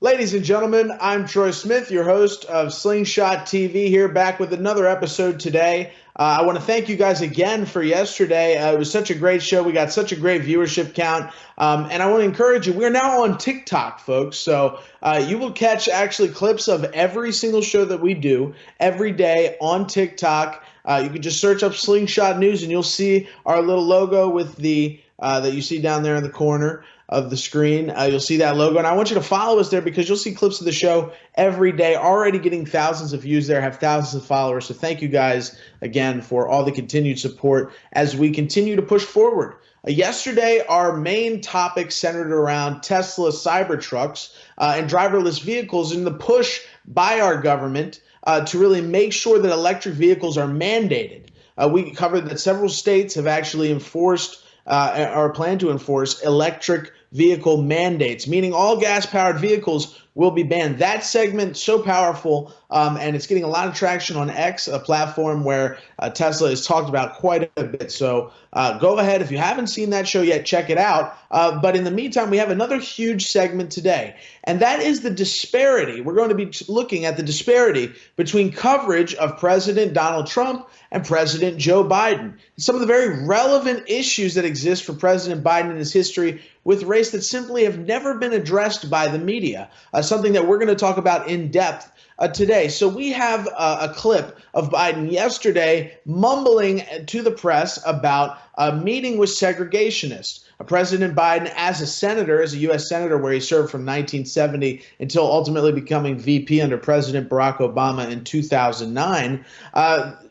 Ladies and gentlemen, I'm Troy Smith, your host of Slingshot TV, here back with another episode today. I want to thank you guys again for yesterday. It was such a great show. We got such a great viewership count. And I want to encourage you, we're now on TikTok, folks. So you will catch actually clips of every single show that we do every day on TikTok. You can just search up Slingshot News and you'll see our little logo with the that you see down there in the corner of the screen. You'll see that logo, and I want you to follow us there because you'll see clips of the show every day, already getting thousands of views there, have thousands of followers. So thank you guys again for all the continued support as we continue to push forward. Yesterday, our main topic centered around Tesla Cybertrucks and driverless vehicles and the push by our government to really make sure that electric vehicles are mandated. We covered that several states have actually enforced or plan to enforce electric vehicle mandates, meaning all gas-powered vehicles will be banned. That segment so powerful, and it's getting a lot of traction on X, a platform where Tesla is talked about quite a bit. So go ahead. If you haven't seen that show yet, check it out. But in the meantime, we have another huge segment today, and that is the disparity. We're going to be looking at the disparity between coverage of President Donald Trump and President Joe Biden. Some of the very relevant issues that exist for President Biden in his history with race that simply have never been addressed by the media, something that we're going to talk about in depth today. So we have a clip of Biden yesterday mumbling to the press about a meeting with segregationists. President Biden, as a senator, as a U.S. senator, where he served from 1970 until ultimately becoming VP under President Barack Obama in 2009,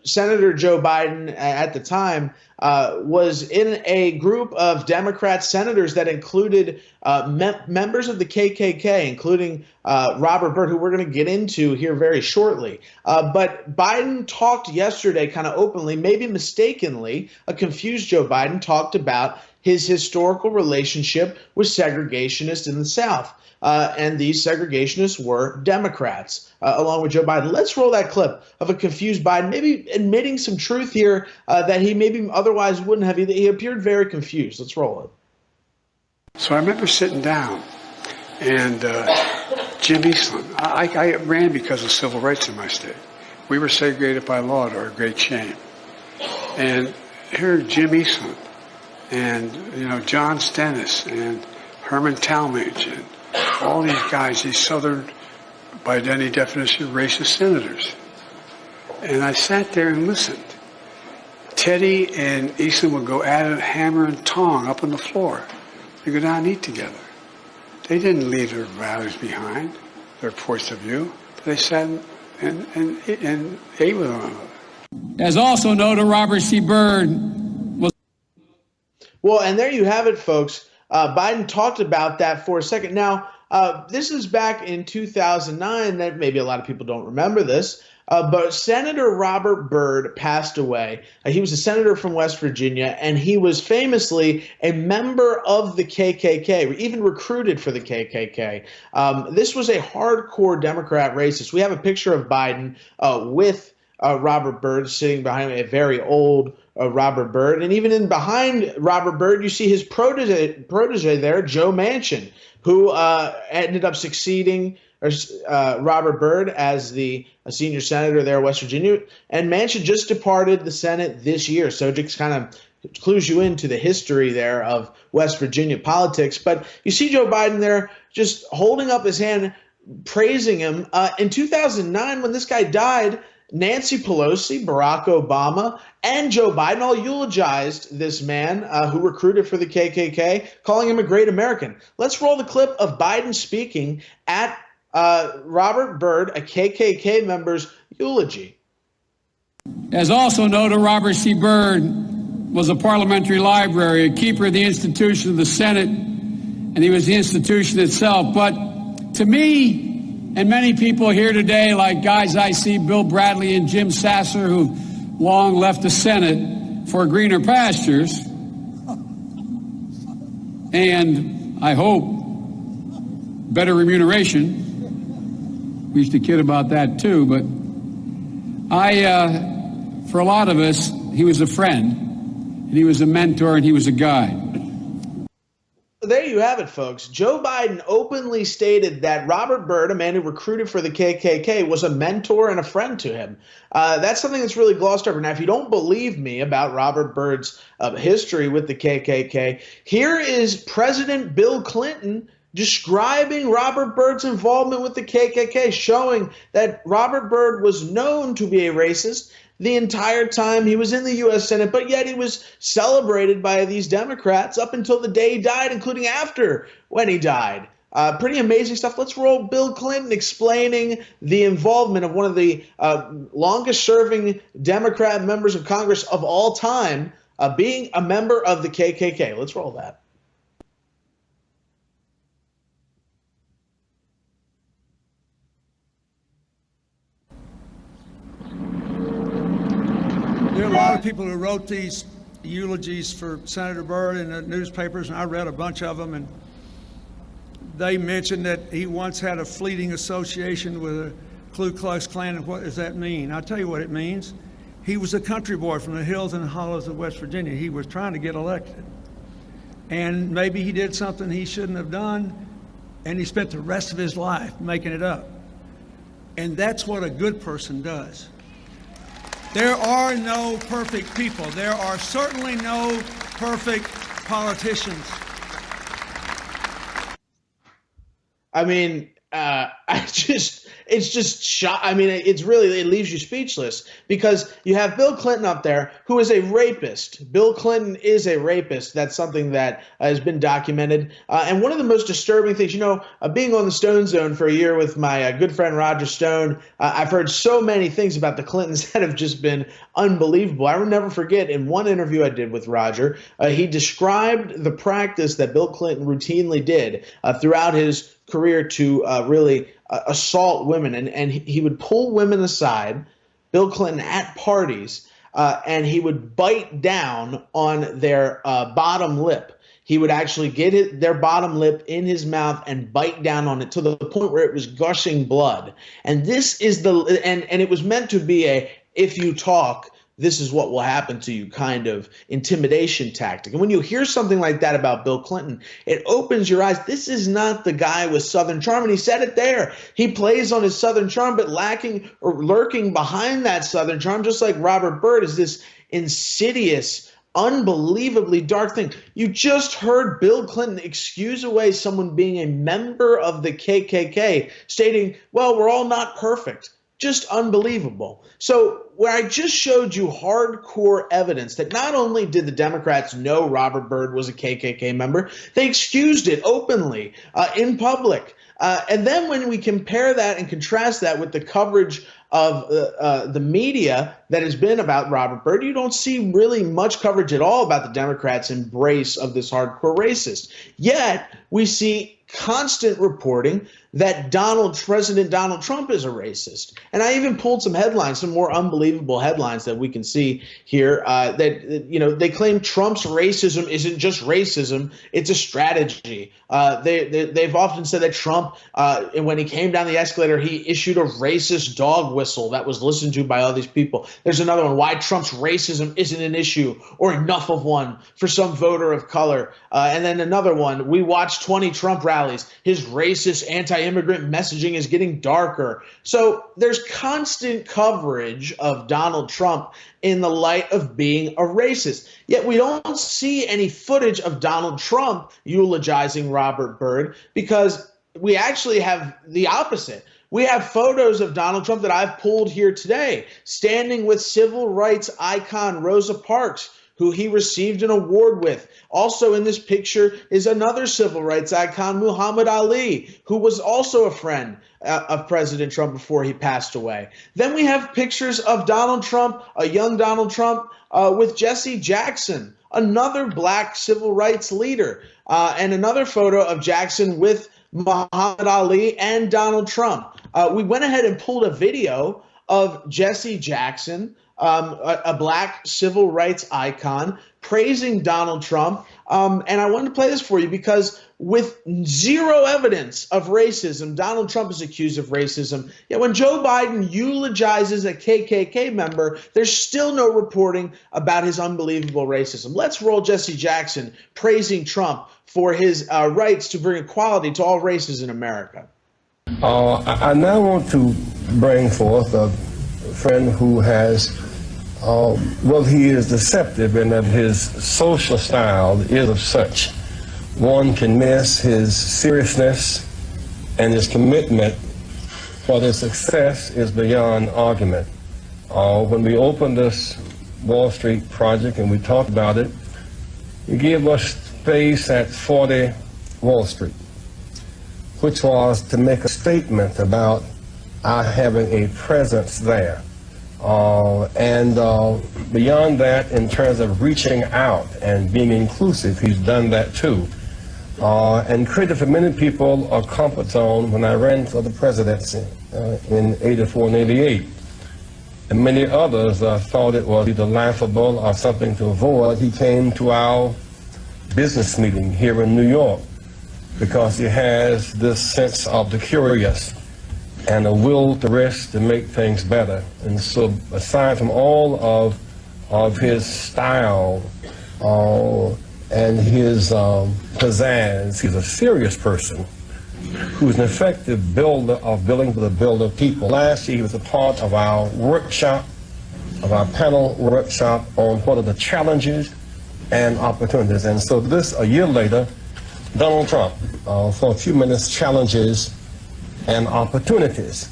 Senator Joe Biden at the time was in a group of Democrat senators that included members of the KKK, including Robert Byrd, who we're going to get into here very shortly. But Biden talked yesterday kind of openly, maybe mistakenly, a confused Joe Biden talked about his historical relationship with segregationists in the South. And these segregationists were Democrats, along with Joe Biden. Let's roll that clip of a confused Biden, maybe admitting some truth here that he maybe otherwise wouldn't have. He appeared very confused. Let's roll it. So I remember sitting down, and Jim Eastland, I ran because of civil rights in my state. We were segregated by law to our great shame. And here Jim Eastland and, John Stennis and Herman Talmadge and all these guys, these Southern, by any definition, racist senators. And I sat there and listened. Teddy and Eastland would go at it, hammer and tong up on the floor. They go down and eat together. They didn't leave their values behind, their points of view. But they sat and ate with one another. As also noted, Robert C. Byrd was... Well, and there you have it, folks. Biden talked about that for a second. Now, this is back in 2009. That maybe a lot of people don't remember this, but Senator Robert Byrd passed away. He was a senator from West Virginia, and he was famously a member of the KKK, even recruited for the KKK. This was a hardcore Democrat racist. We have a picture of Biden with Robert Byrd sitting behind a very old Robert Byrd. And even in behind Robert Byrd, you see his protege there, Joe Manchin, who ended up succeeding Robert Byrd as the senior senator there in West Virginia. And Manchin just departed the Senate this year. So it just kind of clues you into the history there of West Virginia politics. But you see Joe Biden there just holding up his hand, praising him. In 2009, when this guy died, Nancy Pelosi, Barack Obama, and Joe Biden all eulogized this man who recruited for the KKK, calling him a great American. Let's roll the clip of Biden speaking at Robert Byrd, a KKK member's eulogy. As also noted, Robert C. Byrd was a parliamentary library, a keeper of the institution of the Senate, and he was the institution itself. But to me, and many people here today, like guys I see, Bill Bradley and Jim Sasser, who've long left the Senate for greener pastures, and I hope better remuneration. We used to kid about that too, but for a lot of us, he was a friend, and he was a mentor, and he was a guide. There you have it, folks. Joe Biden openly stated that Robert Byrd, a man who recruited for the KKK, was a mentor and a friend to him. That's something that's really glossed over. Now, if you don't believe me about Robert Byrd's history with the KKK, here is President Bill Clinton describing Robert Byrd's involvement with the KKK, showing that Robert Byrd was known to be a racist the entire time he was in the U.S. Senate, but yet he was celebrated by these Democrats up until the day he died, including after when he died. Pretty amazing stuff. Let's roll Bill Clinton explaining the involvement of one of the longest-serving Democrat members of Congress of all time being a member of the KKK. Let's roll that. There are a lot of people who wrote these eulogies for Senator Byrd in the newspapers, and I read a bunch of them, and they mentioned that he once had a fleeting association with a Ku Klux Klan. And what does that mean? I'll tell you what it means. He was a country boy from the hills and hollows of West Virginia. He was trying to get elected. And maybe he did something he shouldn't have done, and he spent the rest of his life making it up. And that's what a good person does. There are no perfect people. There are certainly no perfect politicians. I mean, it's just shock. I mean, it leaves you speechless, because you have Bill Clinton up there, who is a rapist. Bill Clinton is a rapist. That's something that has been documented. And one of the most disturbing things, being on the Stone Zone for a year with my good friend Roger Stone, I've heard so many things about the Clintons that have just been unbelievable. I will never forget, in one interview I did with Roger, he described the practice that Bill Clinton routinely did throughout his career to really assault women, and he would pull women aside, Bill Clinton, at parties, and he would bite down on their bottom lip. He would actually get their bottom lip in his mouth and bite down on it to the point where it was gushing blood. And this is and it was meant to be a, if you talk, this is what will happen to you kind of intimidation tactic. And when you hear something like that about Bill Clinton, it opens your eyes. This is not the guy with Southern charm. And he said it there. He plays on his Southern charm, but lacking or lurking behind that Southern charm, just like Robert Byrd, is this insidious, unbelievably dark thing. You just heard Bill Clinton excuse away someone being a member of the KKK, stating, well, we're all not perfect. Just unbelievable. So where I just showed you hardcore evidence that not only did the Democrats know Robert Byrd was a KKK member, they excused it openly in public. And then when we compare that and contrast that with the coverage of the media that has been about Robert Byrd, you don't see really much coverage at all about the Democrats' embrace of this hardcore racist. Yet we see constant reporting that President Donald Trump is a racist. And I even pulled some headlines, some more unbelievable headlines that we can see here that they claim Trump's racism isn't just racism, it's a strategy. They've often said that Trump, when he came down the escalator, he issued a racist dog whistle that was listened to by all these people. There's another one, why Trump's racism isn't an issue or enough of one for some voter of color. And then another one, we watched 20 Trump rallies. His racist anti-immigrant messaging is getting darker. So there's constant coverage of Donald Trump in the light of being a racist. Yet we don't see any footage of Donald Trump eulogizing Robert Byrd, because we actually have the opposite. We have photos of Donald Trump that I've pulled here today, standing with civil rights icon Rosa Parks, who he received an award with. Also in this picture is another civil rights icon, Muhammad Ali, who was also a friend of President Trump before he passed away. Then we have pictures of Donald Trump, a young Donald Trump, with Jesse Jackson, another black civil rights leader, and another photo of Jackson with Muhammad Ali and Donald Trump. We went ahead and pulled a video of Jesse Jackson, a black civil rights icon, praising Donald Trump And I wanted to play this for you because with zero evidence of racism, Donald Trump is accused of racism. Yet when Joe Biden eulogizes a KKK member, there's still no reporting about his unbelievable racism. Let's roll Jesse Jackson praising Trump for his rights to bring equality to all races in America. I now want to bring forth a friend who has, well, he is deceptive in that his social style is of such. One can miss his seriousness, and his commitment for their success is beyond argument. When we opened this Wall Street project and we talked about it, he gave us space at 40 Wall Street, which was to make a statement about our having a presence there. Beyond that, in terms of reaching out and being inclusive, he's done that too. And created for many people a comfort zone when I ran for the presidency in 84 and 88. And many others thought it was either laughable or something to avoid. He came to our business meeting here in New York because he has this sense of the curious and a will to risk to make things better. And so aside from all of his style and his pizzazz, he's a serious person who's an effective builder of building for the builder people. Last year he was a part of our workshop, of our panel workshop on what are the challenges and opportunities. And so this, a year later, Donald Trump, for a few minutes, challenges and opportunities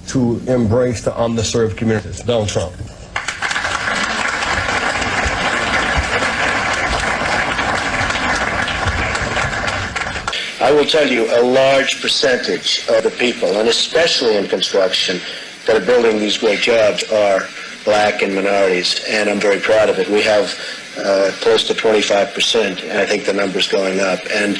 to embrace the underserved communities. Donald Trump. I will tell you, a large percentage of the people, and especially in construction, that are building these great jobs are black and minorities, and I'm very proud of it. We have close to 25%, and I think the number's going up, and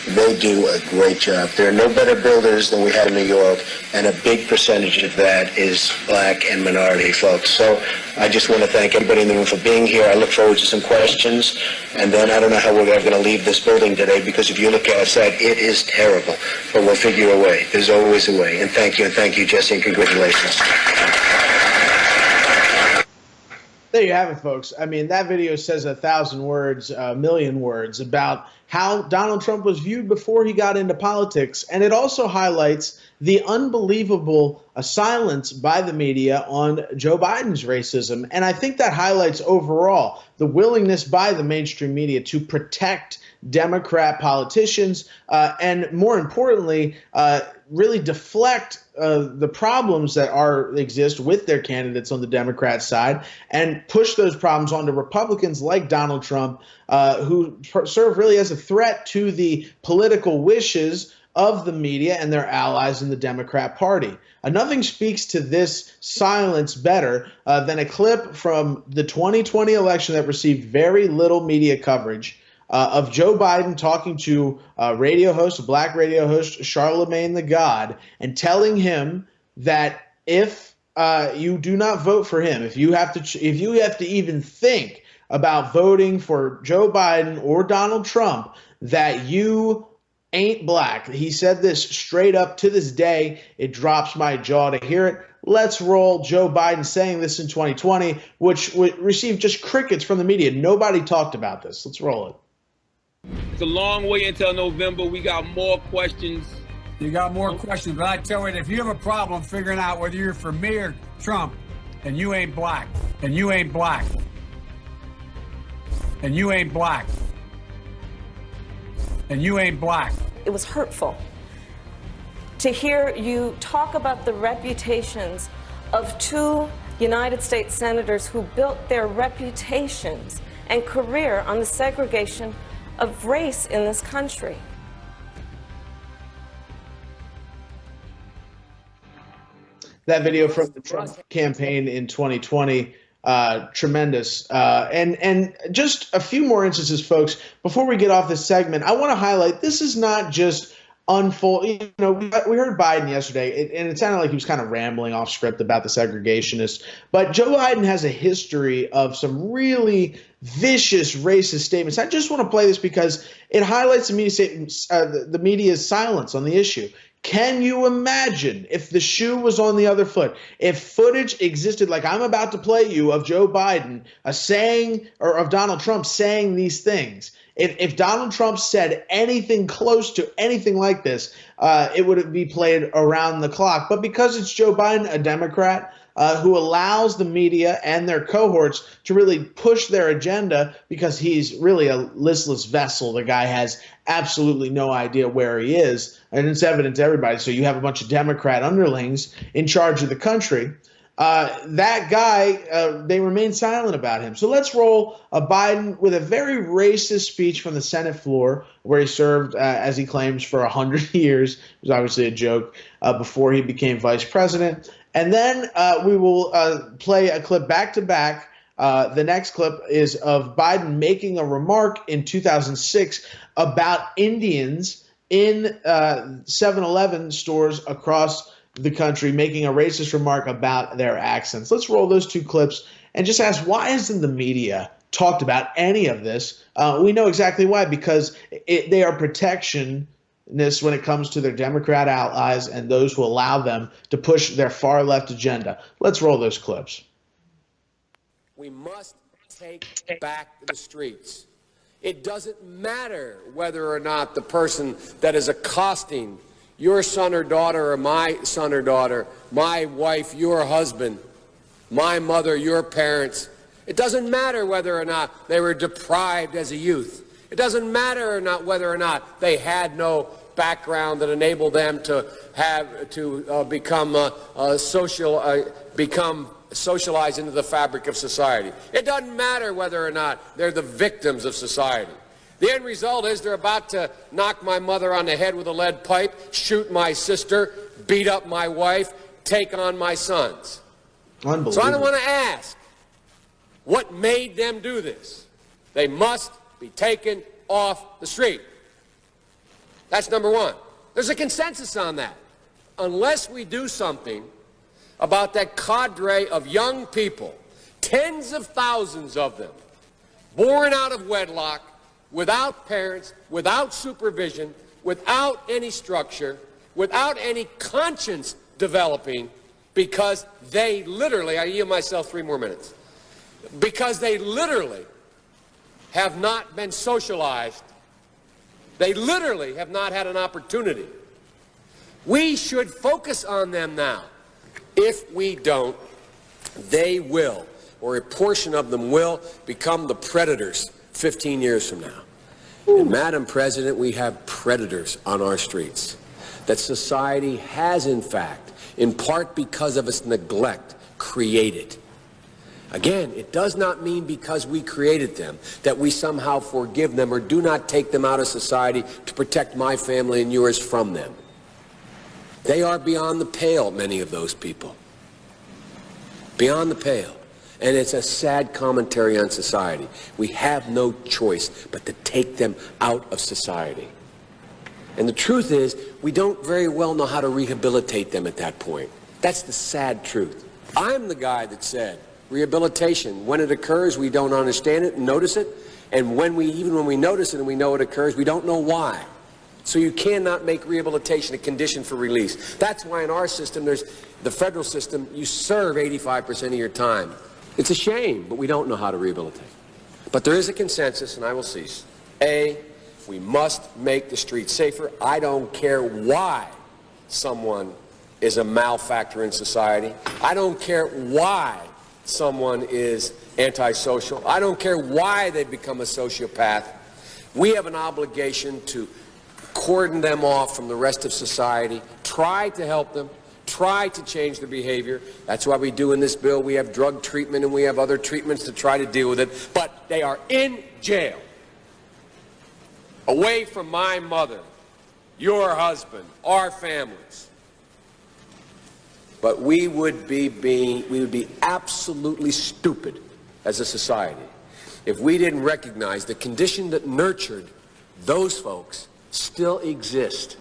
they do a great job. There are no better builders than we have in New York, and a big percentage of that is black and minority folks. So I just want to thank everybody in the room for being here. I look forward to some questions, and then I don't know how we're ever going to leave this building today, because if you look outside, it is terrible, but we'll figure a way. There's always a way, and thank you, Jesse, and congratulations. There you have it, folks. I mean, that video says 1,000 words, a million words about how Donald Trump was viewed before he got into politics. And it also highlights the unbelievable silence by the media on Joe Biden's racism. And I think that highlights overall the willingness by the mainstream media to protect Democrat politicians and, more importantly, really deflect the problems that exist with their candidates on the Democrat side and push those problems onto Republicans like Donald Trump, who serve really as a threat to the political wishes of the media and their allies in the Democrat Party. Nothing speaks to this silence better than a clip from the 2020 election that received very little media coverage of Joe Biden talking to a black radio host, Charlemagne the God, and telling him that if you do not vote for him, if you have to even think about voting for Joe Biden or Donald Trump, that you ain't black. He said this straight up. To this day, it drops my jaw to hear it. Let's roll Joe Biden saying this in 2020, which received just crickets from the media. Nobody talked about this. Let's roll it. It's a long way until November. We got more questions. You got more questions, but I tell you, if you have a problem figuring out whether you're for me or Trump, and you ain't black, and you ain't black, and you ain't black, and you ain't black. It was hurtful to hear you talk about the reputations of two United States senators who built their reputations and career on the segregation of race in this country. That video from the Trump campaign in 2020, tremendous. And just a few more instances, folks. Before we get off this segment, I want to highlight this is not just unfold. You know, we heard Biden yesterday, and it sounded like he was kind of rambling off script about the segregationists. But Joe Biden has a history of some really vicious racist statements. I just want to play this because it highlights the media's silence on the issue. Can you imagine if the shoe was on the other foot? If footage existed like I'm about to play you of Joe Biden saying, or of Donald Trump saying these things, if Donald Trump said anything close to anything like this, it would be played around the clock. But because it's Joe Biden, a Democrat, who allows the media and their cohorts to really push their agenda because he's really a listless vessel. The guy has absolutely no idea where he is, and it's evident to everybody. So you have a bunch of Democrat underlings in charge of the country. That guy, they remain silent about him. So let's roll a Biden with a very racist speech from the Senate floor where he served, as he claims, for 100 years. It was obviously a joke before he became vice president. And then we will play a clip back to back. The next clip is of Biden making a remark in 2006 about Indians in 7-Eleven stores across the country, making a racist remark about their accents. Let's roll those two clips and just ask, why isn't the media talked about any of this? We know exactly why, because they are protectionists when it comes to their Democrat allies and those who allow them to push their far left agenda. Let's roll those clips. We must take back the streets. It doesn't matter whether or not the person that is accosting your son or daughter or my son or daughter, my wife, your husband, my mother, your parents. It doesn't matter whether or not they were deprived as a youth. It doesn't matter or not whether or not they had no background that enabled them to become socialized into the fabric of society. It doesn't matter whether or not they're the victims of society. The end result is they're about to knock my mother on the head with a lead pipe, shoot my sister, beat up my wife, take on my sons. Unbelievable. So I don't want to ask what made them do this. They must be taken off the street. That's number one. There's a consensus on that. Unless we do something about that cadre of young people, tens of thousands of them, born out of wedlock, without parents, without supervision, without any structure, without any conscience developing, because they literally, I yield myself 3 more minutes, because they literally have not been socialized. They literally have not had an opportunity. We should focus on them now. If we don't, they will, or a portion of them will, become the predators 15 years from now. And Madam President, we have predators on our streets that society has, in fact, in part because of its neglect, created. Again, it does not mean because we created them that we somehow forgive them or do not take them out of society to protect my family and yours from them. They are beyond the pale, many of those people. Beyond the pale. And it's a sad commentary on society. We have no choice but to take them out of society. And the truth is, we don't very well know how to rehabilitate them at that point. That's the sad truth. I'm the guy that said, rehabilitation, when it occurs, we don't understand it and notice it. And even when we notice it and we know it occurs, we don't know why. So you cannot make rehabilitation a condition for release. That's why in our system, there's the federal system, you serve 85% of your time. It's a shame, but we don't know how to rehabilitate. But there is a consensus, and I will cease. A, we must make the streets safer. I don't care why someone is a malefactor in society. I don't care why someone is antisocial. I don't care why they become a sociopath. We have an obligation to cordon them off from the rest of society, try to help them, try to change their behavior. That's why we do in this bill. We have drug treatment and we have other treatments to try to deal with it. But they are in jail, away from my mother, your husband, our families. But we would be absolutely stupid as a society if we didn't recognize the condition that nurtured those folks still exist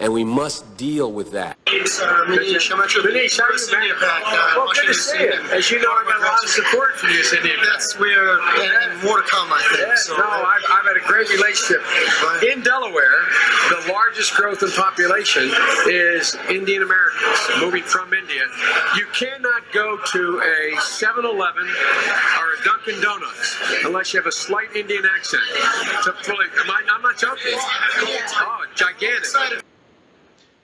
and we must deal with that. Manish, I'm actually Manish, how are you, man? Well, good to see you. As you know, I got a lot of support for you, Cindy. That's where, and more to come, I think. Yeah, so, no, I've had a great relationship. In Delaware, the largest growth in population is Indian Americans moving from India. You cannot go to a 7-Eleven or a Dunkin' Donuts unless you have a slight Indian accent. I'm not joking. Oh, gigantic.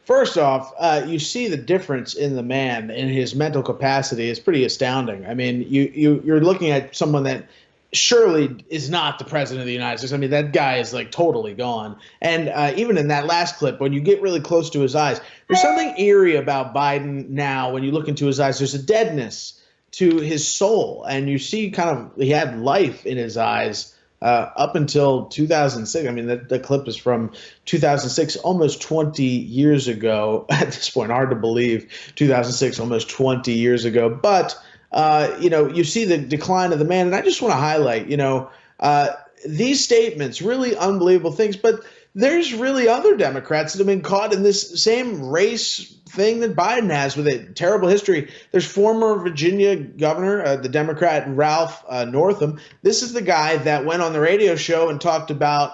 First off, you see the difference in the man in his mental capacity is pretty astounding. I mean, you're looking at someone that surely is not the president of the United States. I mean, that guy is like totally gone. And even in that last clip, when you get really close to his eyes, there's something eerie about Biden now. When you look into his eyes, there's a deadness to his soul, and you see kind of he had life in his eyes up until 2006. I mean, the clip is from 2006, almost 20 years ago. At this point, hard to believe, 2006, almost 20 years ago. But you see the decline of the man, and I just want to highlight, these statements, really unbelievable things. But there's really other Democrats that have been caught in this same race thing that Biden has with a terrible history. There's former Virginia governor, the Democrat Ralph Northam. This is the guy that went on the radio show and talked about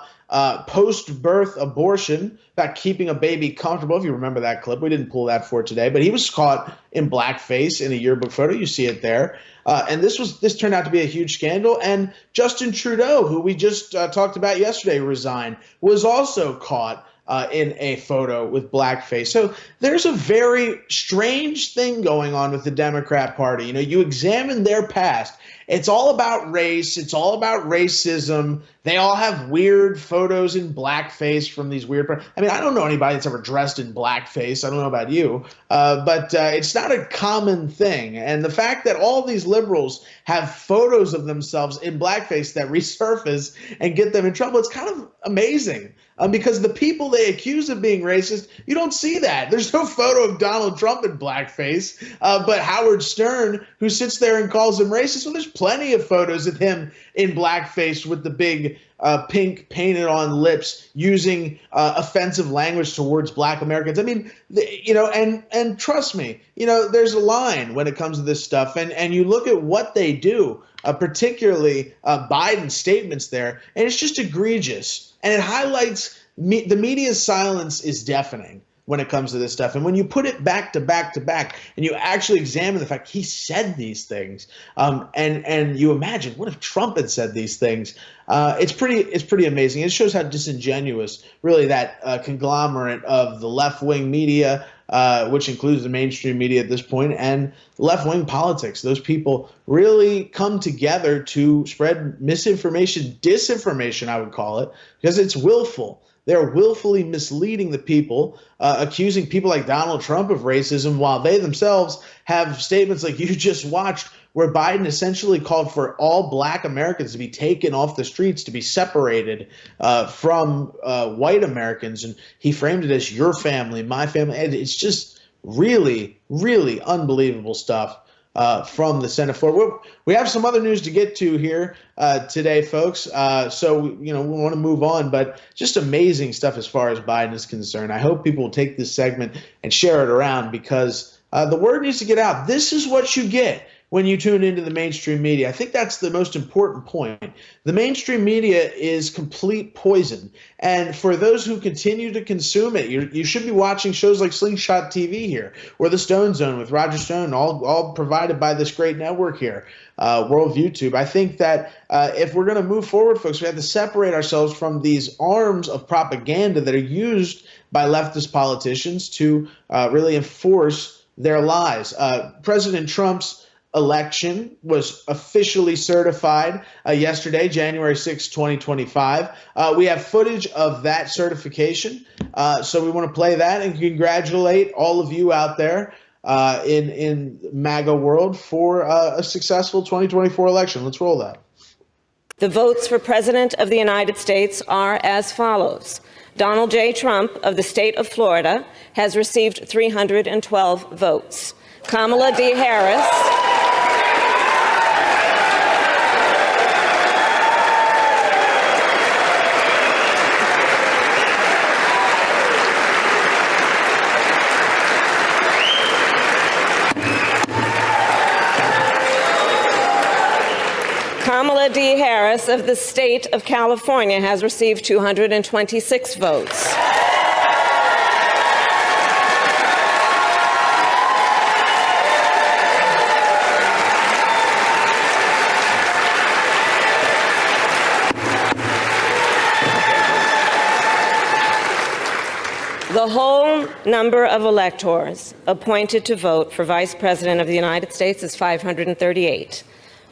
post-birth abortion, about keeping a baby comfortable. If you remember that clip, we didn't pull that for today, but he was caught in blackface in a yearbook photo. You see it there. And this turned out to be a huge scandal. And Justin Trudeau, who we just talked about yesterday, resigned, was also caught in a photo with blackface. So there's a very strange thing going on with the Democrat Party. You examine their past. It's all about race. It's all about racism. They all have weird photos in blackface from these weird. I mean, I don't know anybody that's ever dressed in blackface. I don't know about you, but it's not a common thing. And the fact that all these liberals have photos of themselves in blackface that resurface and get them in trouble, it's kind of amazing. Because the people they accuse of being racist, you don't see that. There's no photo of Donald Trump in blackface, but Howard Stern, who sits there and calls him racist. Well, there's plenty of photos of him in blackface with the big pink painted on lips, using offensive language towards black Americans. I mean, and trust me, there's a line when it comes to this stuff. And you look at what they do, particularly Biden's statements there, and it's just egregious. And it highlights the media's silence is deafening when it comes to this stuff. And when you put it back to back to back, and you actually examine the fact he said these things, and you imagine, what if Trump had said these things? It's pretty amazing. It shows how disingenuous really that conglomerate of the left-wing media, which includes the mainstream media at this point, and left-wing politics. Those people really come together to spread misinformation, disinformation, I would call it, because it's willful. They're willfully misleading the people, accusing people like Donald Trump of racism, while they themselves have statements like you just watched, where Biden essentially called for all black Americans to be taken off the streets, to be separated from white Americans. And he framed it as your family, my family. And it's just really, really unbelievable stuff from the Senate floor. We have some other news to get to here today, folks. So, we want to move on, but just amazing stuff as far as Biden is concerned. I hope people will take this segment and share it around, because the word needs to get out. This is what you get when you tune into the mainstream media. I think that's the most important point. The mainstream media is complete poison. And for those who continue to consume it, you should be watching shows like Slingshot TV here, or The Stone Zone with Roger Stone, all provided by this great network here, World YouTube. I think that if we're going to move forward, folks, we have to separate ourselves from these arms of propaganda that are used by leftist politicians to really enforce their lies. President Trump's election was officially certified yesterday, January 6, 2025. We have footage of that certification, so we want to play that and congratulate all of you out there in MAGA world for a successful 2024 election. Let's roll that. The votes for President of the United States are as follows. Donald J. Trump of the state of Florida has received 312 votes. Kamala D. Harris Kamala D. Harris of the state of California has received 226 votes. The whole number of electors appointed to vote for Vice President of the United States is 538.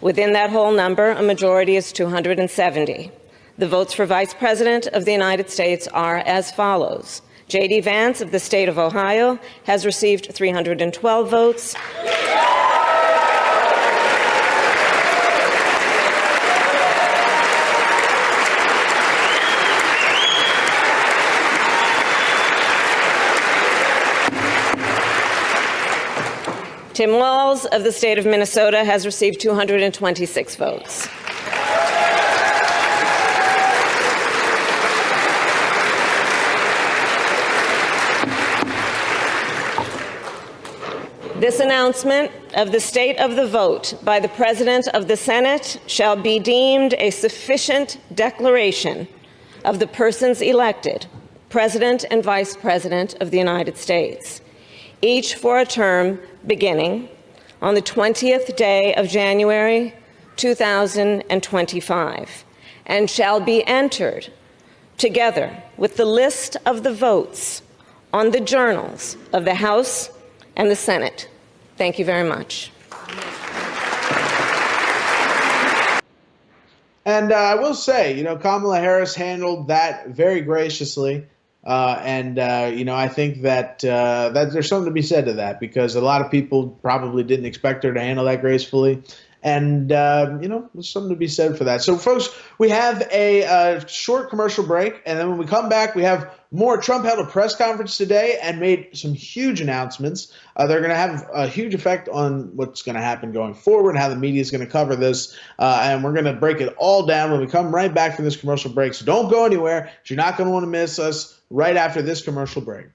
Within that whole number, a majority is 270. The votes for Vice President of the United States are as follows. J.D. Vance of the state of Ohio has received 312 votes. Tim Walz of the state of Minnesota has received 226 votes. This announcement of the state of the vote by the President of the Senate shall be deemed a sufficient declaration of the persons elected President and Vice President of the United States, each for a term beginning on the 20th day of January 2025, and shall be entered together with the list of the votes on the journals of the House and the Senate. Thank you very much. And I will say, Kamala Harris handled that very graciously. I think that there's something to be said to that, because a lot of people probably didn't expect her to handle that gracefully. And, there's something to be said for that. So, folks, we have a short commercial break. And then when we come back, we have more. Trump held a press conference today and made some huge announcements. They're going to have a huge effect on what's going to happen going forward, how the media is going to cover this. And we're going to break it all down when we come right back from this commercial break. So don't go anywhere. You're not going to want to miss us right after this commercial break.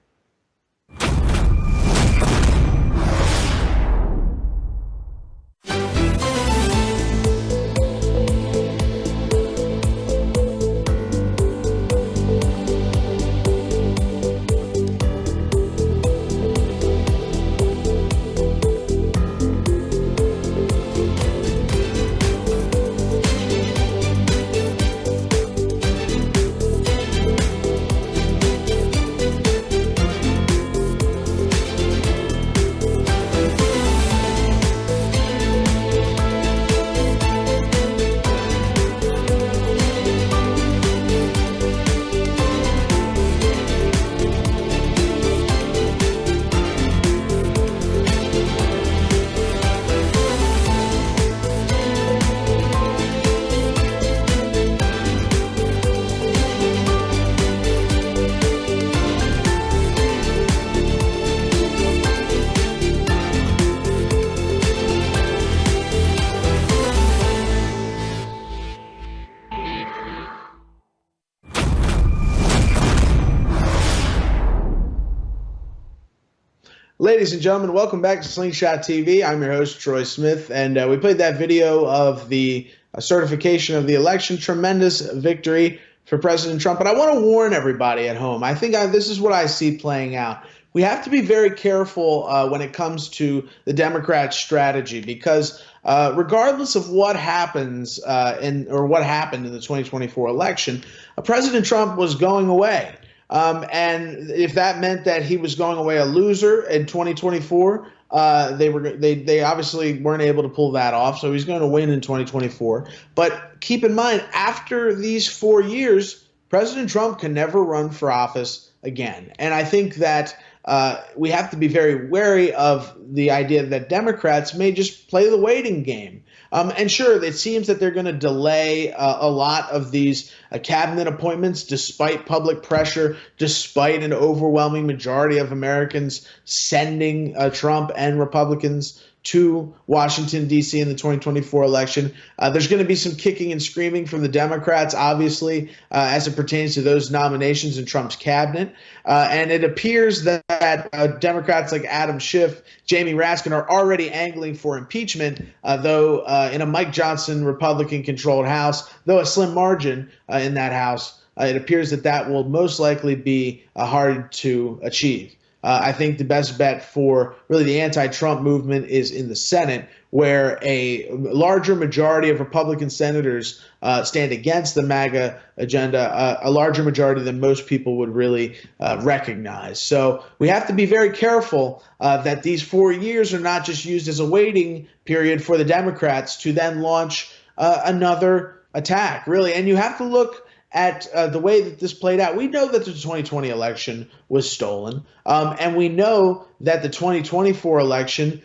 Ladies and gentlemen, welcome back to Slingshot TV. I'm your host, Troy Smith, and we played that video of the certification of the election. Tremendous victory for President Trump. But I want to warn everybody at home. I think this is what I see playing out. We have to be very careful when it comes to the Democrat strategy, because regardless of what happens what happened in the 2024 election, President Trump was going away. And if that meant that he was going away a loser in 2024, they obviously weren't able to pull that off. So he's going to win in 2024. But keep in mind, after these 4 years, President Trump can never run for office again. And I think that we have to be very wary of the idea that Democrats may just play the waiting game. And sure, it seems that they're going to delay a lot of these cabinet appointments despite public pressure, despite an overwhelming majority of Americans sending Trump and Republicans to Washington, D.C. in the 2024 election. There's going to be some kicking and screaming from the Democrats, obviously, as it pertains to those nominations in Trump's cabinet. And it appears that Democrats like Adam Schiff, Jamie Raskin are already angling for impeachment, though in a Mike Johnson Republican-controlled House, though a slim margin in that House. It appears that will most likely be hard to achieve. I think the best bet for really the anti-Trump movement is in the Senate, where a larger majority of Republican senators stand against the MAGA agenda, a larger majority than most people would really recognize. So we have to be very careful that these 4 years are not just used as a waiting period for the Democrats to then launch another attack, really. And you have to look at the way that this played out. We know that the 2020 election was stolen, and we know that the 2024 election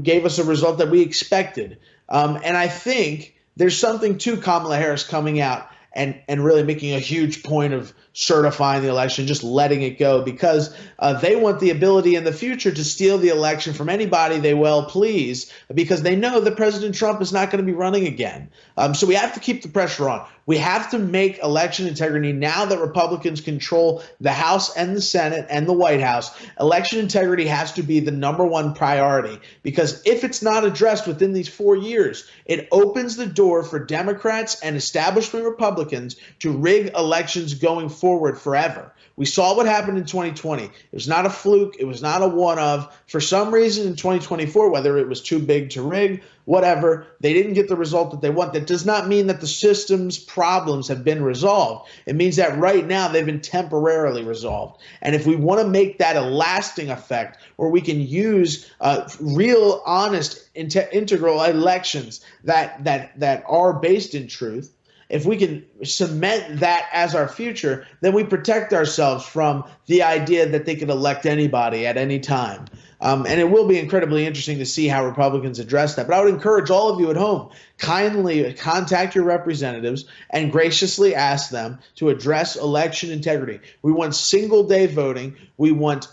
gave us a result that we expected. And I think there's something to Kamala Harris coming out and really making a huge point of certifying the election, just letting it go, because they want the ability in the future to steal the election from anybody they well please, because they know that President Trump is not going to be running again. So we have to keep the pressure on. We have to make election integrity, now that Republicans control the House and the Senate and the White House, election integrity has to be the #1 priority, because if it's not addressed within these 4 years, it opens the door for Democrats and establishment Republicans to rig elections going forward forever. We saw what happened in 2020. It was not a fluke. It was not a one-of. For some reason in 2024, whether it was too big to rig, whatever, they didn't get the result that they want. That does not mean that the system's problems have been resolved. It means that right now they've been temporarily resolved. And if we want to make that a lasting effect, where we can use real, honest, integral elections that are based in truth, if we can cement that as our future, then we protect ourselves from the idea that they could elect anybody at any time. And it will be incredibly interesting to see how Republicans address that. But I would encourage all of you at home, kindly contact your representatives and graciously ask them to address election integrity. We want single-day voting. We want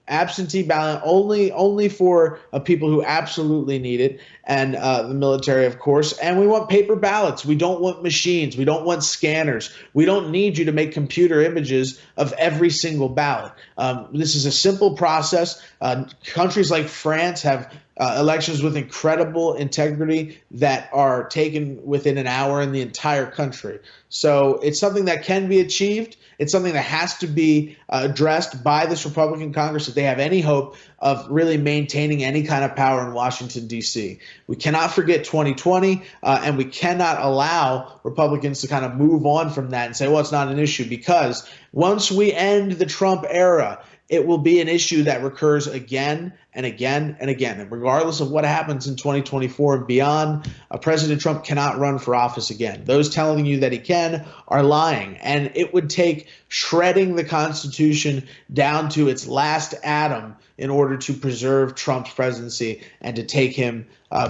absentee ballot only for people who absolutely need it, and the military, of course. And we want paper ballots. We don't want machines. We don't want scanners. We don't need you to make computer images of every single ballot. This is a simple process. Countries like France have elections with incredible integrity that are taken within an hour in the entire country. So it's something that can be achieved. It's something that has to be addressed by this Republican Congress if they have any hope of really maintaining any kind of power in Washington, D.C. We cannot forget 2020, and we cannot allow Republicans to kind of move on from that and say, well, it's not an issue, because once we end the Trump era, it will be an issue that recurs again and again and again. And regardless of what happens in 2024 and beyond, President Trump cannot run for office again. Those telling you that he can are lying. And it would take shredding the Constitution down to its last atom in order to preserve Trump's presidency and to take him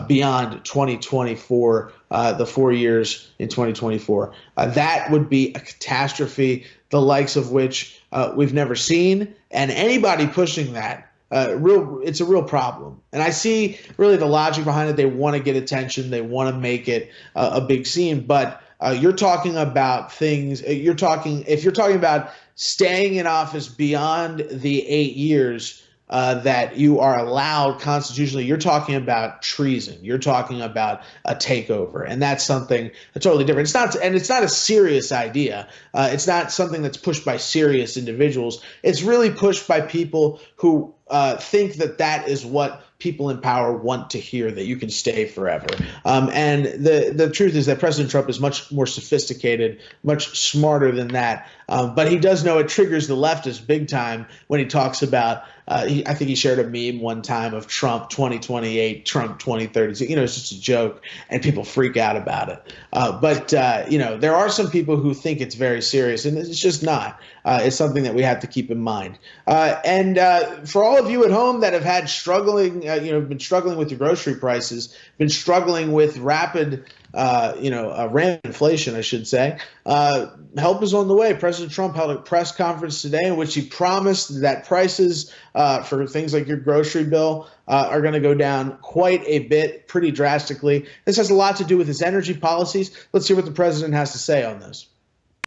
beyond 2024, the 4 years in 2024. That would be a catastrophe, the likes of which we've never seen. And anybody pushing that, it's a real problem. And I see really the logic behind it. They want to get attention. They want to make it a big scene. But you're talking about things. If you're talking about staying in office beyond the 8 years that you are allowed constitutionally, you're talking about treason. You're talking about a takeover, and that's something totally different. It's not a serious idea. It's not something that's pushed by serious individuals. It's really pushed by people who think that is what people in power want to hear, that you can stay forever. And the truth is that President Trump is much more sophisticated, much smarter than that. But he does know it triggers the leftists big time when he talks about, I think he shared a meme one time of Trump 2028, Trump 2030. So, it's just a joke, and people freak out about it. But there are some people who think it's very serious, and it's just not. It's something that we have to keep in mind. And for all of you at home that have had struggling been struggling with your grocery prices, been struggling with rapid, rampant inflation, I should say. Help is on the way. President Trump held a press conference today in which he promised that prices for things like your grocery bill are going to go down quite a bit, pretty drastically. This has a lot to do with his energy policies. Let's hear what the president has to say on this.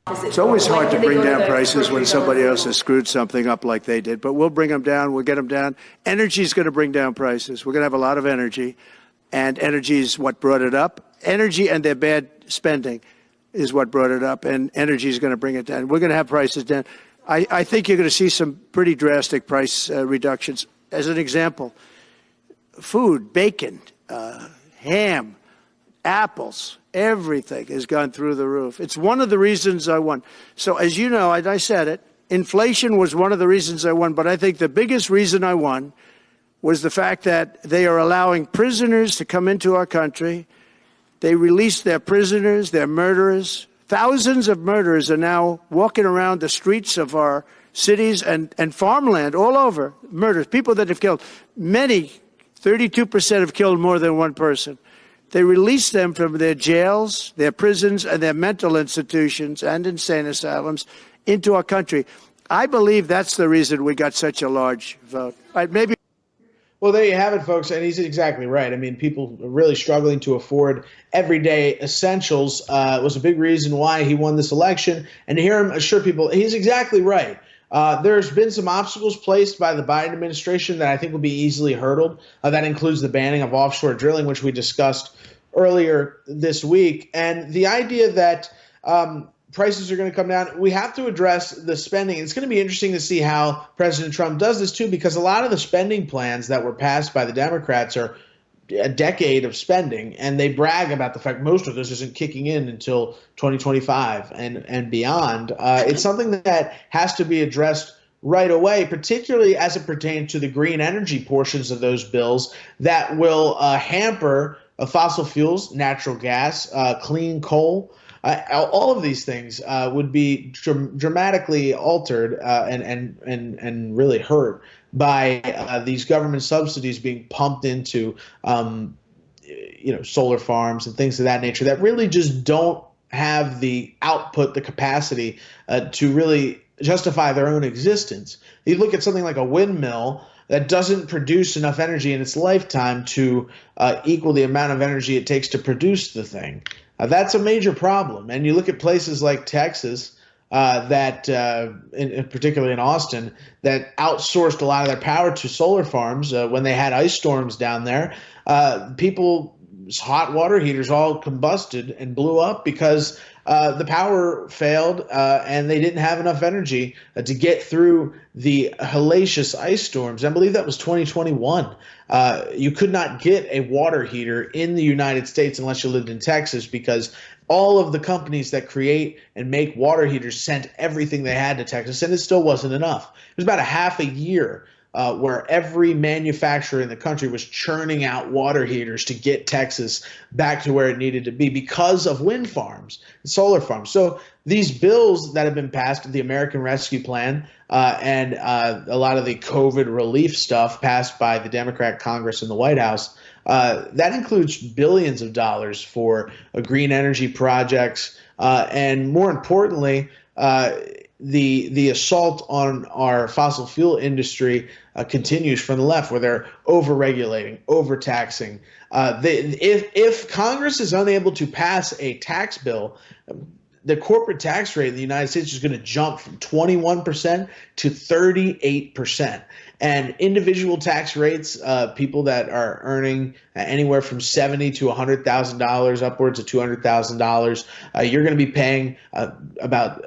It's always hard to bring down prices when somebody else has screwed something up like they did, but we'll bring them down. We'll get them down. Energy is going to bring down prices. We're going to have a lot of energy, and energy is what brought it up. Energy and their bad spending is what brought it up, and energy is going to bring it down. We're going to have prices down. I think you're going to see some pretty drastic price reductions. As an example, food, bacon, ham, apples, everything has gone through the roof. It's one of the reasons I won. So as you know, I said it, inflation was one of the reasons I won, but I think the biggest reason I won was the fact that they are allowing prisoners to come into our country. They released their prisoners, their murderers. Thousands of murderers are now walking around the streets of our cities and farmland all over. Murders, people that have killed. Many, 32% have killed more than one person. They released them from their jails, their prisons, and their mental institutions and insane asylums into our country. I believe that's the reason we got such a large vote. Maybe. Well, there you have it, folks, and he's exactly right. I mean, people are really struggling to afford everyday essentials was a big reason why he won this election. And to hear him assure people, he's exactly right. There's been some obstacles placed by the Biden administration that I think will be easily hurdled. That includes the banning of offshore drilling, which we discussed earlier this week. And the idea that prices are going to come down, we have to address the spending. It's going to be interesting to see how President Trump does this, too, because a lot of the spending plans that were passed by the Democrats are a decade of spending, and they brag about the fact most of this isn't kicking in until 2025 and beyond. It's something that has to be addressed right away, particularly as it pertains to the green energy portions of those bills that will hamper fossil fuels, natural gas, clean coal. All of these things would be dramatically altered and really hurt by these government subsidies being pumped into solar farms and things of that nature that really just don't have the output, the capacity to really justify their own existence. You look at something like a windmill that doesn't produce enough energy in its lifetime to equal the amount of energy it takes to produce the thing. That's a major problem. And you look at places like Texas, particularly in Austin, that outsourced a lot of their power to solar farms when they had ice storms down there. People's hot water heaters all combusted and blew up because the power failed and they didn't have enough energy to get through the hellacious ice storms. I believe that was 2021. You could not get a water heater in the United States unless you lived in Texas because all of the companies that create and make water heaters sent everything they had to Texas, and it still wasn't enough. It was about a half a year where every manufacturer in the country was churning out water heaters to get Texas back to where it needed to be because of wind farms and solar farms. So these bills that have been passed, the American Rescue Plan and a lot of the COVID relief stuff passed by the Democrat Congress and the White House, that includes billions of dollars for green energy projects and, more importantly, the assault on our fossil fuel industry continues from the left, where they're over-regulating, overtaxing. If Congress is unable to pass a tax bill, the corporate tax rate in the United States is going to jump from 21% to 38%. And individual tax rates, people that are earning anywhere from $70,000 to $100,000, upwards of $200,000, you're going to be paying about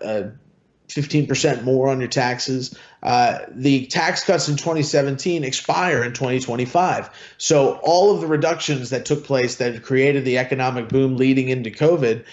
15% more on your taxes. The tax cuts in 2017 expire in 2025. So all of the reductions that took place that created the economic boom leading into COVID,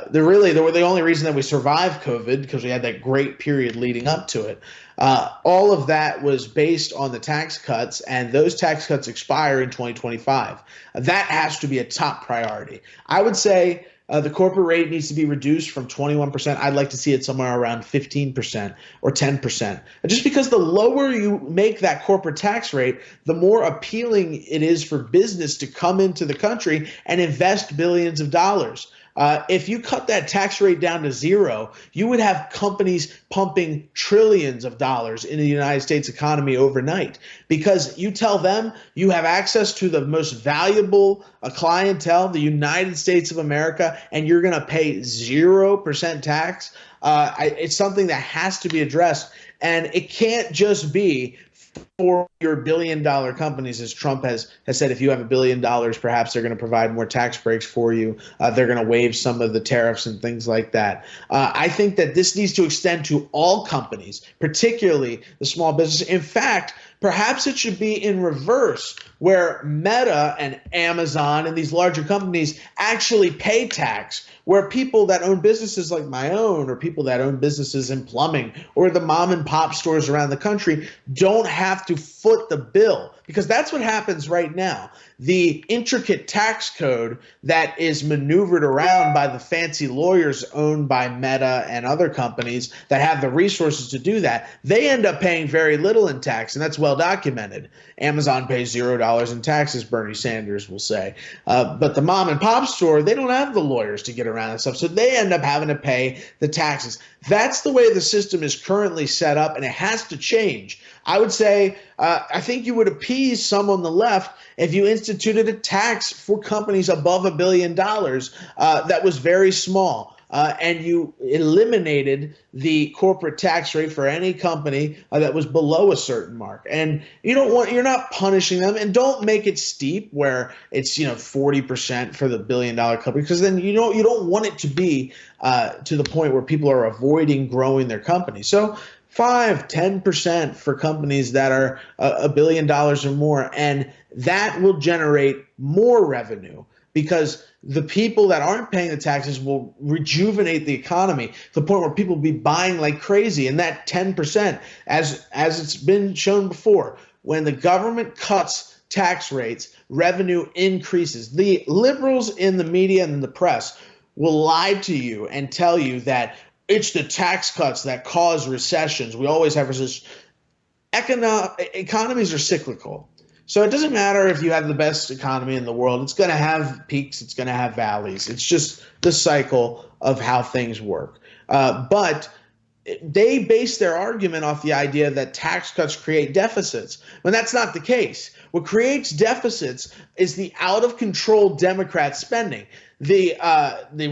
they were the only reason that we survived COVID, because we had that great period leading up to it. All of that was based on the tax cuts, and those tax cuts expire in 2025. That has to be a top priority. I would say The corporate rate needs to be reduced from 21%. I'd like to see it somewhere around 15% or 10%. Just because the lower you make that corporate tax rate, the more appealing it is for business to come into the country and invest billions of dollars. If you cut that tax rate down to zero, you would have companies pumping trillions of dollars into the United States economy overnight, because you tell them you have access to the most valuable clientele, the United States of America, and you're going to pay 0% tax. It's something that has to be addressed, and it can't just be for your billion-dollar companies. As Trump has said, if you have $1 billion, perhaps they're going to provide more tax breaks for you. They're going to waive some of the tariffs and things like that. I think that this needs to extend to all companies, particularly the small business. In fact, perhaps it should be in reverse, where Meta and Amazon and these larger companies actually pay tax, where people that own businesses like my own, or people that own businesses in plumbing, or the mom and pop stores around the country don't have to foot the bill, because that's what happens right now. The intricate tax code that is maneuvered around by the fancy lawyers owned by Meta and other companies that have the resources to do that, they end up paying very little in tax, and that's well documented. Amazon pays $0 in taxes, Bernie Sanders will say. But the mom and pop store, they don't have the lawyers to get around that stuff, so they end up having to pay the taxes. That's the way the system is currently set up, and it has to change. I would say, I think you would appease some on the left if you instituted a tax for companies above $1 billion that was very small. And you eliminated the corporate tax rate for any company that was below a certain mark. And you're not punishing them, and don't make it steep where it's 40% for the $1 billion company, because then you don't want it to be to the point where people are avoiding growing their company. So 5-10% for companies that are $1 billion or more, and that will generate more revenue, because the people that aren't paying the taxes will rejuvenate the economy to the point where people will be buying like crazy. And that 10%, as it's been shown before, when the government cuts tax rates, revenue increases. The liberals in the media and in the press will lie to you and tell you that it's the tax cuts that cause recessions. We always have recessions. Economies are cyclical. So it doesn't matter if you have the best economy in the world. It's going to have peaks. It's going to have valleys. It's just the cycle of how things work. But they base their argument off the idea that tax cuts create deficits, when that's not the case. What creates deficits is the out-of-control Democrat spending. The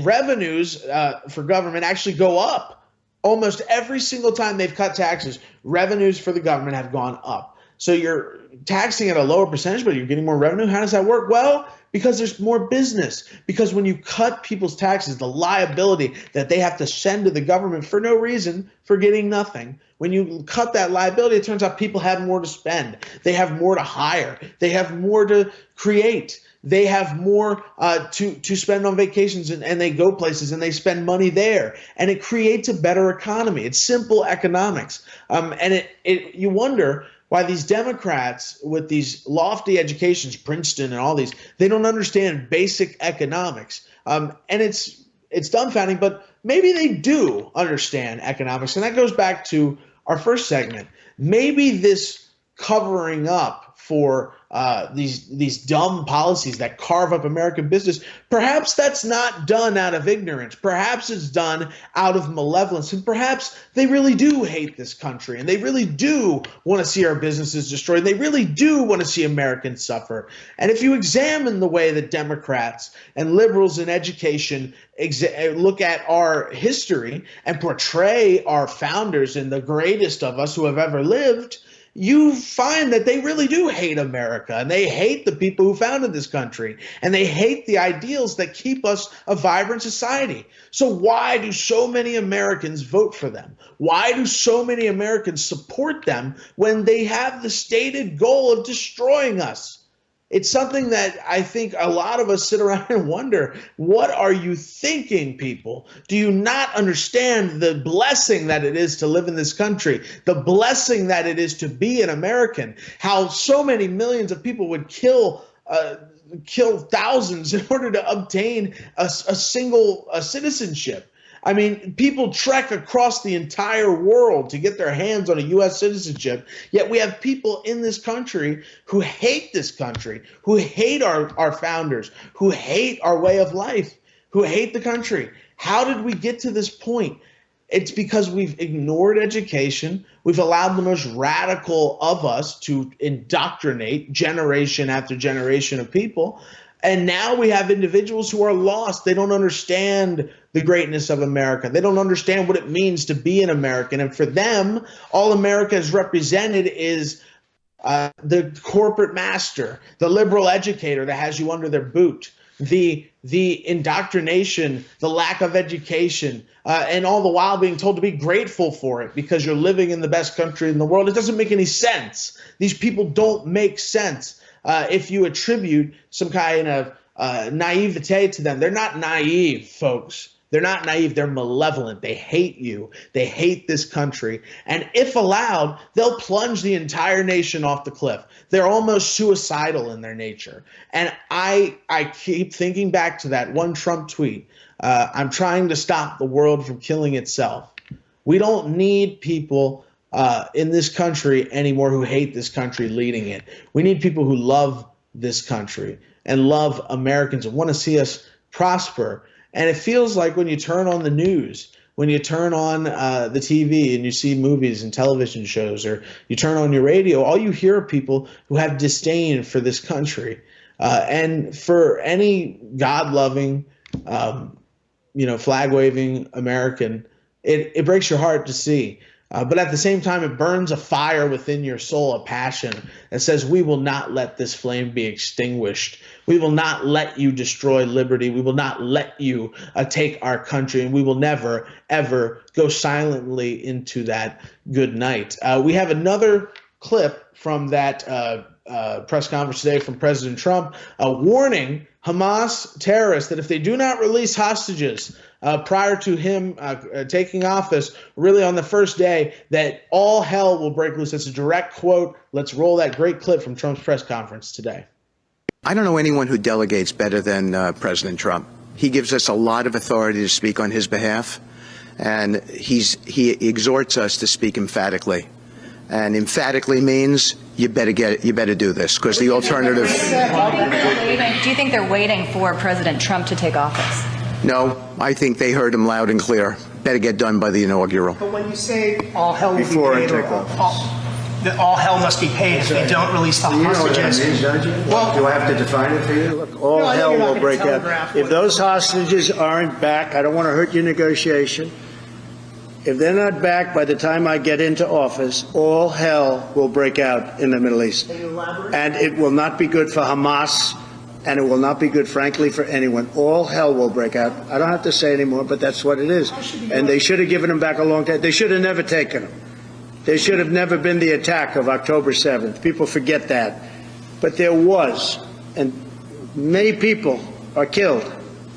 revenues for government actually go up. Almost every single time they've cut taxes, revenues for the government have gone up. So you're taxing at a lower percentage, but you're getting more revenue. How does that work? Well, because there's more business. Because when you cut people's taxes, the liability that they have to send to the government for no reason, for getting nothing, when you cut that liability, it turns out people have more to spend. They have more to hire. They have more to create. They have more to spend on vacations, and they go places and they spend money there. And it creates a better economy. It's simple economics. And you wonder why these Democrats with these lofty educations, Princeton and all these, they don't understand basic economics. And it's dumbfounding, but maybe they do understand economics. And that goes back to our first segment. Maybe this covering up for these dumb policies that carve up American business, perhaps that's not done out of ignorance. Perhaps it's done out of malevolence, and perhaps they really do hate this country, and they really do want to see our businesses destroyed. They really do want to see Americans suffer. And if you examine the way that Democrats and liberals in education look at our history and portray our founders and the greatest of us who have ever lived, you find that they really do hate America, and they hate the people who founded this country, and they hate the ideals that keep us a vibrant society. So why do so many Americans vote for them? Why do so many Americans support them when they have the stated goal of destroying us? It's something that I think a lot of us sit around and wonder, what are you thinking, people? Do you not understand the blessing that it is to live in this country, the blessing that it is to be an American, how so many millions of people would kill kill thousands in order to obtain a single citizenship. I mean, people trek across the entire world to get their hands on a U.S. citizenship, yet we have people in this country who hate this country, who hate our founders, who hate our way of life, who hate the country. How did we get to this point? It's because we've ignored education. We've allowed the most radical of us to indoctrinate generation after generation of people. And now we have individuals who are lost. They don't understand the greatness of America. They don't understand what it means to be an American. And for them, all America is represented is the corporate master, the liberal educator that has you under their boot, the indoctrination, the lack of education, and all the while being told to be grateful for it because you're living in the best country in the world. It doesn't make any sense. These people don't make sense. If you attribute some kind of naivete to them. They're not naive, folks. They're not naive. They're malevolent. They hate you. They hate this country. And if allowed, they'll plunge the entire nation off the cliff. They're almost suicidal in their nature. And I keep thinking back to that one Trump tweet. I'm trying to stop the world from killing itself. We don't need people in this country anymore who hate this country leading it. We need people who love this country and love Americans and want to see us prosper. And it feels like when you turn on the news, when you turn on the TV and you see movies and television shows, or you turn on your radio, all you hear are people who have disdain for this country. And for any God-loving, flag-waving American, it breaks your heart to see. But at the same time, it burns a fire within your soul, a passion that says, we will not let this flame be extinguished. We will not let you destroy liberty. We will not let you take our country, and we will never, ever go silently into that good night. We have another clip from that press conference today from President Trump warning Hamas terrorists that if they do not release hostages prior to him taking office, really on the first day, that all hell will break loose. That's a direct quote. Let's roll that great clip from Trump's press conference today. I don't know anyone who delegates better than President Trump. He gives us a lot of authority to speak on his behalf, and he exhorts us to speak emphatically. And emphatically means you better do this, because the alternative. Do you think they're waiting for President Trump to take office? No, I think they heard him loud and clear. Better get done by the inaugural. But when you say all hell will be paid, all hell must be paid if we don't release the hostages. You know what that means, don't you? Well, do I have to define it for you? Look, all hell will break out. If those hostages aren't back, I don't want to hurt your negotiation. If they're not back by the time I get into office, all hell will break out in the Middle East. And it will not be good for Hamas, and it will not be good, frankly, for anyone. All hell will break out. I don't have to say anymore, but that's what it is. And they should have given them back a long time. They should have never taken them. There should have never been the attack of October 7th. People forget that. But there was, and many people are killed.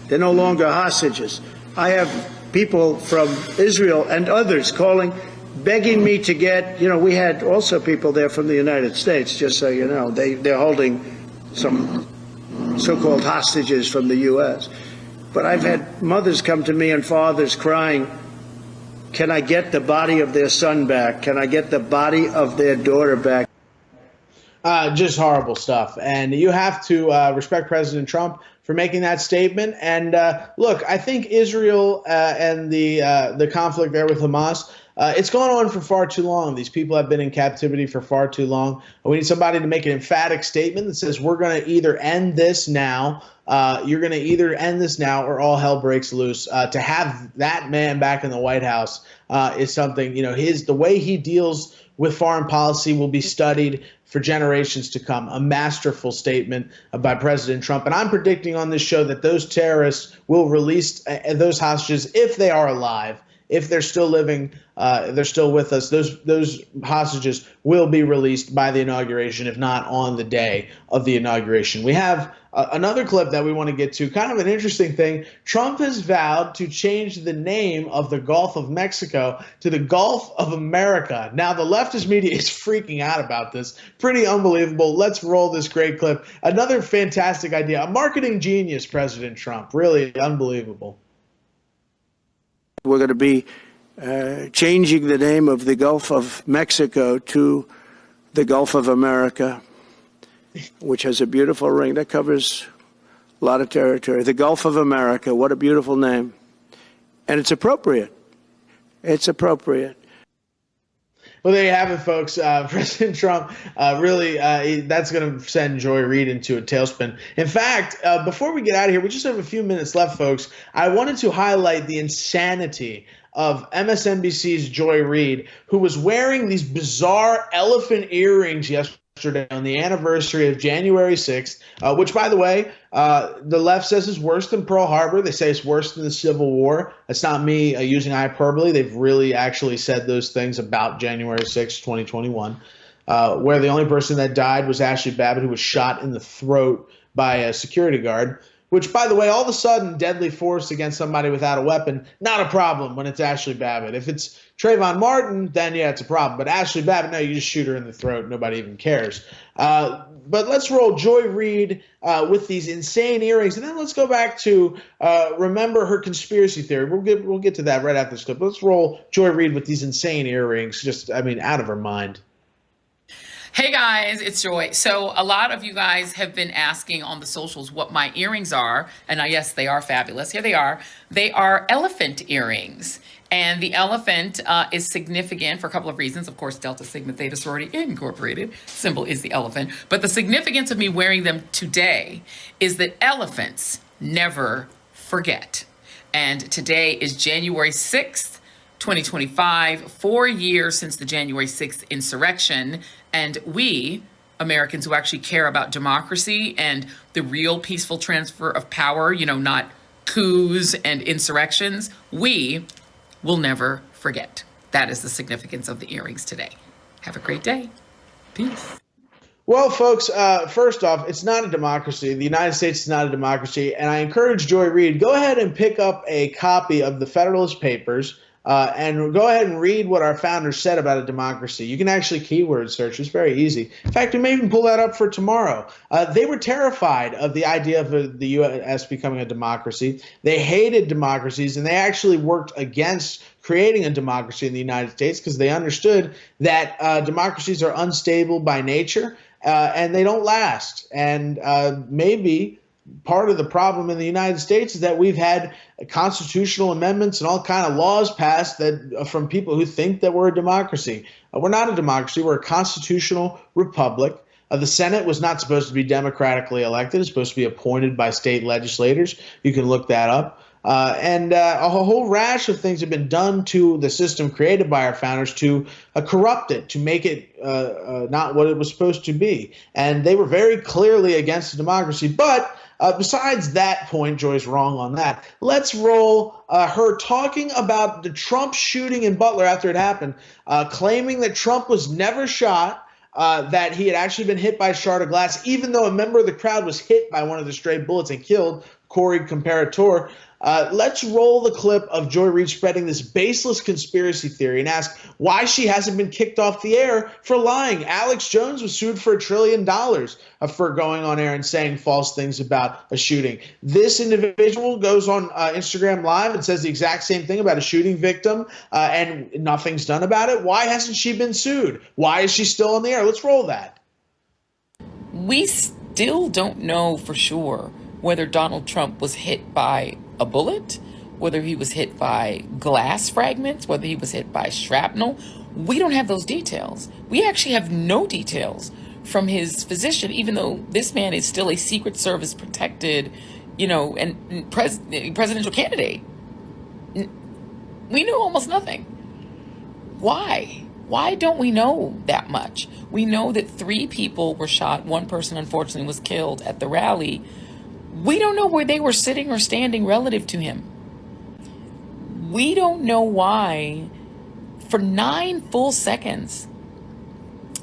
They're no longer hostages. I have people from Israel and others calling, begging me to get, we had also people there from the United States, just so you know. They're holding some so-called hostages from the U.S. But I've had mothers come to me and fathers crying, can I get the body of their son back? Can I get the body of their daughter back? Just horrible stuff. And you have to respect President Trump for making that statement. And look, I think Israel and the conflict there with Hamas, it's gone on for far too long. These people have been in captivity for far too long. We need somebody to make an emphatic statement that says we're going to either end this now, you're going to either end this now or all hell breaks loose. To have that man back in the White House is something, the way he deals with foreign policy will be studied for generations to come. A masterful statement by President Trump. And I'm predicting on this show that those terrorists will release those hostages if they are alive, if they're still living, they're still with us. Those hostages will be released by the inauguration, if not on the day of the inauguration. We have another clip that we want to get to, kind of an interesting thing. Trump has vowed to change the name of the Gulf of Mexico to the Gulf of America. Now, the leftist media is freaking out about this. Pretty unbelievable. Let's roll this great clip. Another fantastic idea. A marketing genius, President Trump. Really unbelievable. We're going to be changing the name of the Gulf of Mexico to the Gulf of America, which has a beautiful ring that covers a lot of territory. The Gulf of America, what a beautiful name. And it's appropriate. It's appropriate. Well, there you have it, folks. President Trump really, that's going to send Joy Reid into a tailspin. In fact, before we get out of here, we just have a few minutes left, folks. I wanted to highlight the insanity of MSNBC's Joy Reid, who was wearing these bizarre elephant earrings yesterday on the anniversary of January 6th, which, by the way, the left says is worse than Pearl Harbor. They say it's worse than the Civil War. That's not me using hyperbole. They've really actually said those things about January 6th, 2021, where the only person that died was Ashley Babbitt, who was shot in the throat by a security guard. Which, by the way, all of a sudden, deadly force against somebody without a weapon, not a problem when it's Ashley Babbitt. If it's Trayvon Martin, then yeah, it's a problem. But Ashley Babbitt, no, you just shoot her in the throat. Nobody even cares. But let's roll Joy Reid with these insane earrings. And then let's go back to remember her conspiracy theory. We'll get to that right after this clip. Let's roll Joy Reid with these insane earrings. Just, I mean, out of her mind. Hey guys, it's Joy. So a lot of you guys have been asking on the socials what my earrings are. And yes, they are fabulous. Here they are. They are elephant earrings. And the elephant is significant for a couple of reasons. Of course, Delta Sigma Theta Sorority Incorporated symbol is the elephant. But the significance of me wearing them today is that elephants never forget. And today is January 6th, 2025, 4 years since the January 6th insurrection. And we, Americans who actually care about democracy and the real peaceful transfer of power, you know, not coups and insurrections, we will never forget. That is the significance of the earrings today. Have a great day. Peace. Well, folks, first off, it's not a democracy. The United States is not a democracy. And I encourage Joy Reid, go ahead and pick up a copy of the Federalist Papers. And go ahead and read what our founders said about a democracy. You can actually keyword search. It's very easy. In fact, we may even pull that up for tomorrow. They were terrified of the idea of the U.S. becoming a democracy. They hated democracies, and they actually worked against creating a democracy in the United States because they understood that democracies are unstable by nature and they don't last. And maybe part of the problem in the United States is that we've had constitutional amendments and all kind of laws passed that from people who think that we're a democracy. We're not a democracy. We're a constitutional republic. The Senate was not supposed to be democratically elected. It's supposed to be appointed by state legislators. You can look that up. And a whole rash of things have been done to the system created by our founders to corrupt it, to make it not what it was supposed to be. And they were very clearly against a democracy. But besides that point, Joy's wrong on that. Let's roll her talking about the Trump shooting in Butler after it happened, claiming that Trump was never shot, that he had actually been hit by a shard of glass, even though a member of the crowd was hit by one of the stray bullets and killed, Corey Comparator. Let's roll the clip of Joy Reid spreading this baseless conspiracy theory and ask why she hasn't been kicked off the air for lying. Alex Jones was sued for $1 trillion for going on air and saying false things about a shooting. This individual goes on Instagram Live and says the exact same thing about a shooting victim, and nothing's done about it. Why hasn't she been sued? Why is she still on the air? Let's roll that. We still don't know for sure whether Donald Trump was hit by a bullet, whether he was hit by glass fragments, whether he was hit by shrapnel. We don't have those details. We actually have no details from his physician, even though this man is still a Secret Service protected, and presidential candidate. We knew almost nothing. Why? Why don't we know that much? We know that 3 people were shot. 1 person, unfortunately, was killed at the rally. We don't know where they were sitting or standing relative to him. We don't know why, for 9 full seconds,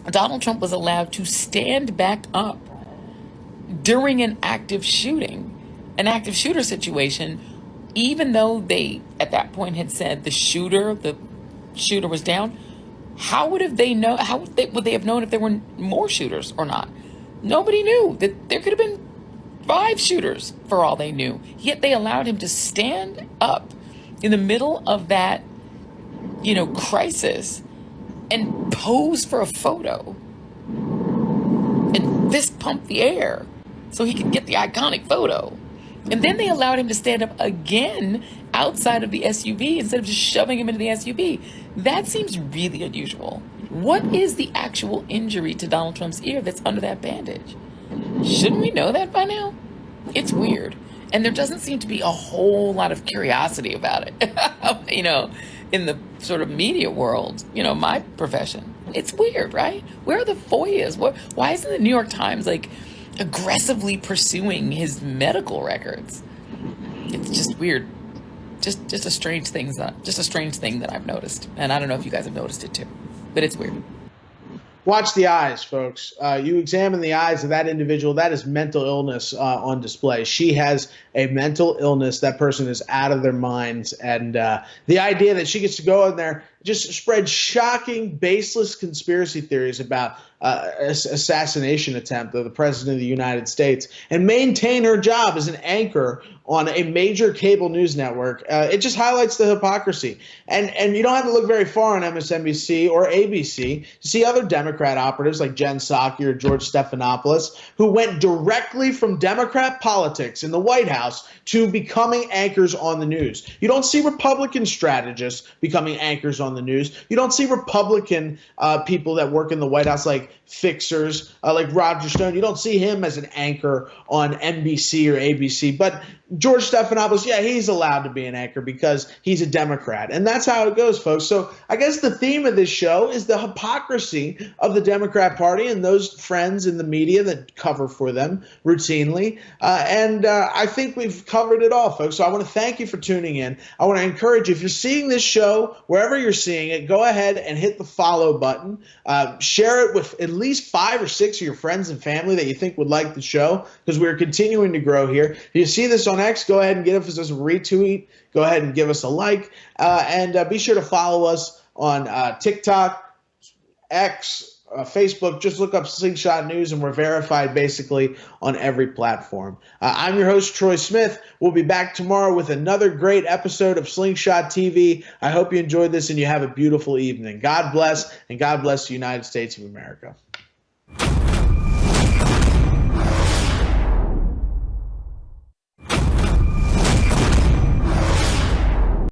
Donald Trump was allowed to stand back up during an active shooter situation, even though they, at that point, had said the shooter was down. How would they have known if there were more shooters or not? Nobody knew that there could have been 5 shooters for all they knew. Yet they allowed him to stand up in the middle of that, crisis and pose for a photo and fist pump the air so he could get the iconic photo. And then they allowed him to stand up again outside of the SUV instead of just shoving him into the SUV. That seems really unusual. What is the actual injury to Donald Trump's ear that's under that bandage? Shouldn't we know that by now? It's weird. And there doesn't seem to be a whole lot of curiosity about it, in the sort of media world, my profession. It's weird, right? Where are the FOIAs? Why isn't the New York Times, aggressively pursuing his medical records? It's just weird. Just a strange thing that I've noticed. And I don't know if you guys have noticed it too, but it's weird. Watch the eyes, folks. You examine the eyes of that individual. That is mental illness on display. She has a mental illness. That person is out of their minds. And the idea that she gets to go in there, just spread shocking, baseless conspiracy theories about assassination attempt of the president of the United States and maintain her job as an anchor on a major cable news network, it just highlights the hypocrisy. And you don't have to look very far on MSNBC or ABC to see other Democrat operatives like Jen Psaki or George Stephanopoulos who went directly from Democrat politics in the White House to becoming anchors on the news. You don't see Republican strategists becoming anchors on the news. You don't see Republican people that work in the White House like fixers, like Roger Stone. You don't see him as an anchor on NBC or ABC. But George Stephanopoulos, yeah, he's allowed to be an anchor because he's a Democrat. And that's how it goes, folks. So I guess the theme of this show is the hypocrisy of the Democrat Party and those friends in the media that cover for them routinely. And I think we've covered it all, folks. So I want to thank you for tuning in. I want to encourage you, if you're seeing this show, wherever you're seeing it, go ahead and hit the follow button. Share it with at least 5 or 6 of your friends and family that you think would like the show, because we're continuing to grow here. If you see this on X, go ahead and give us a retweet. Go ahead and give us a like. And be sure to follow us on TikTok, X, Facebook. Just look up Slingshot News, and we're verified basically on every platform. I'm your host, Troy Smith. We'll be back tomorrow with another great episode of Slingshot TV. I hope you enjoyed this and you have a beautiful evening. God bless, and God bless the United States of America.